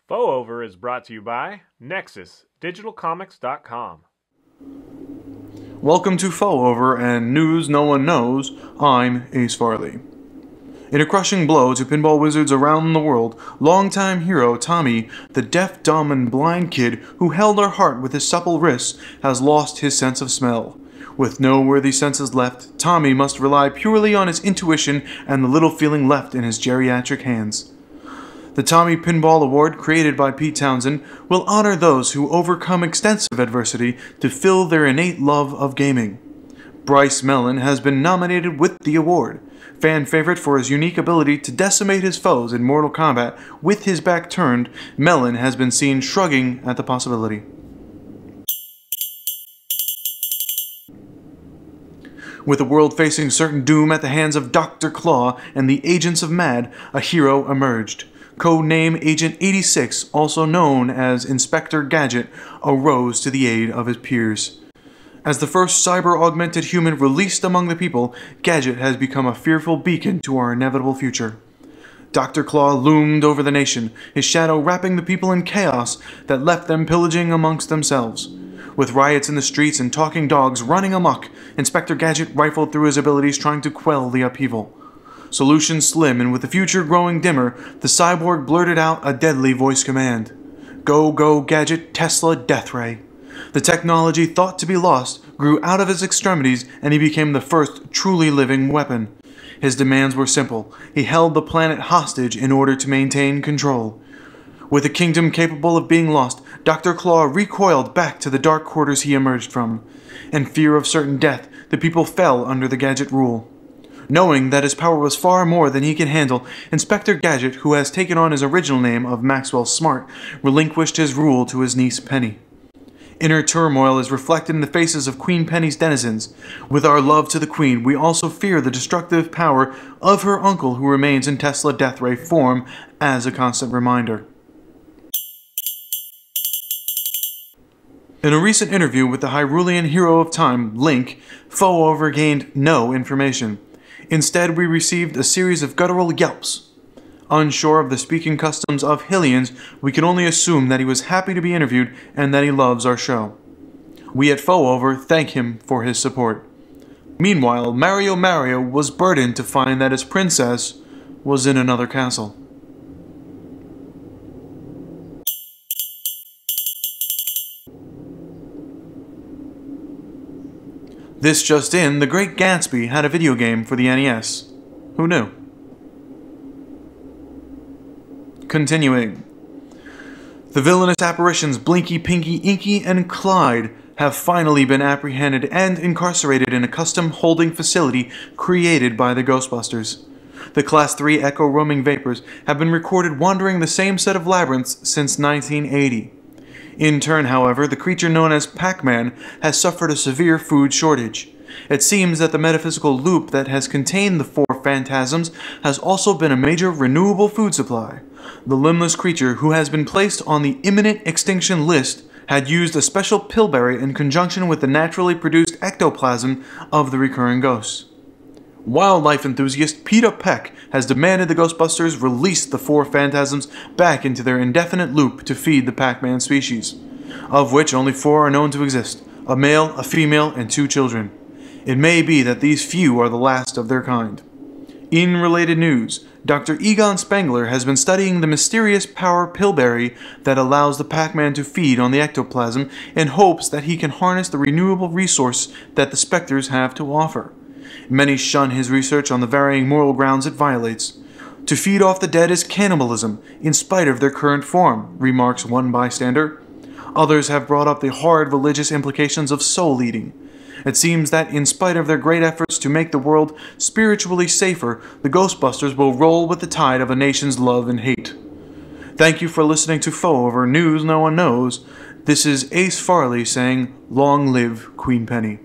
FauxOver is brought to you by NexusDigitalComics.com. Welcome to FauxOver and News No One Knows. I'm Ace Farley. In a crushing blow to pinball wizards around the world, longtime hero Tommy, the deaf, dumb, and blind kid who held our heart with his supple wrists, has lost his sense of smell. With no worthy senses left, Tommy must rely purely on his intuition and the little feeling left in his geriatric hands. The Tommy Pinball Award, created by Pete Townsend, will honor those who overcome extensive adversity to fill their innate love of gaming. Bryce Mellon has been nominated with the award. Fan favorite for his unique ability to decimate his foes in Mortal Kombat with his back turned, Mellon has been seen shrugging at the possibility. With the world facing certain doom at the hands of Dr. Claw and the agents of MAD, a hero emerged. Codename Agent 86, also known as Inspector Gadget, arose to the aid of his peers. As the first cyber-augmented human released among the people, Gadget has become a fearful beacon to our inevitable future. Dr. Claw loomed over the nation, his shadow wrapping the people in chaos that left them pillaging amongst themselves. With riots in the streets and talking dogs running amok, Inspector Gadget rifled through his abilities trying to quell the upheaval. Solution slim, and with the future growing dimmer, the cyborg blurted out a deadly voice command. Go Go Gadget Deathray. The technology thought to be lost grew out of his extremities, and he became the first truly living weapon. His demands were simple. He held the planet hostage in order to maintain control. With a kingdom capable of being lost, Dr. Claw recoiled back to the dark quarters he emerged from. In fear of certain death, the people fell under the Gadget rule. Knowing that his power was far more than he could handle, Inspector Gadget, who has taken on his original name of Maxwell Smart, relinquished his rule to his niece Penny. Inner turmoil is reflected in the faces of Queen Penny's denizens. With our love to the Queen, we also fear the destructive power of her uncle who remains in Tesla Deathray form as a constant reminder. In a recent interview with the Hyrulean hero of time, Link, FauxOver gained no information. Instead, we received a series of guttural yelps. Unsure of the speaking customs of Hylians, we can only assume that he was happy to be interviewed and that he loves our show. We at FauxOver thank him for his support. Meanwhile, Mario was burdened to find that his princess was in another castle. This just in, The Great Gatsby had a video game for the NES. Who knew? Continuing. The villainous apparitions Blinky, Pinky, Inky, and Clyde have finally been apprehended and incarcerated in a custom holding facility created by the Ghostbusters. The Class 3 Echo roaming vapors have been recorded wandering the same set of labyrinths since 1980. In turn, however, the creature known as Packman has suffered a severe food shortage. It seems that the metaphysical loop that has contained the four phantasms has also been a major renewable food supply. The limbless creature, who has been placed on the imminent extinction list, had used a special pillberry in conjunction with the naturally produced ectoplasm of the recurring ghosts. Wildlife enthusiast Peter Peck has demanded the Ghostbusters release the four phantasms back into their indefinite loop to feed the Pac-Man species, of which only 4 are known to exist, a male, a female, and 2 children. It may be that these few are the last of their kind. In related news, Dr. Egon Spengler has been studying the mysterious power pillberry that allows the Pac-Man to feed on the ectoplasm in hopes that he can harness the renewable resource that the Spectres have to offer. Many shun his research on the varying moral grounds it violates. To feed off the dead is cannibalism, in spite of their current form, remarks one bystander. Others have brought up the hard religious implications of soul eating. It seems that in spite of their great efforts to make the world spiritually safer, the Ghostbusters will roll with the tide of a nation's love and hate. Thank you for listening to FauxOver News No One Knows. This is Ace Farley saying, long live Queen Penny.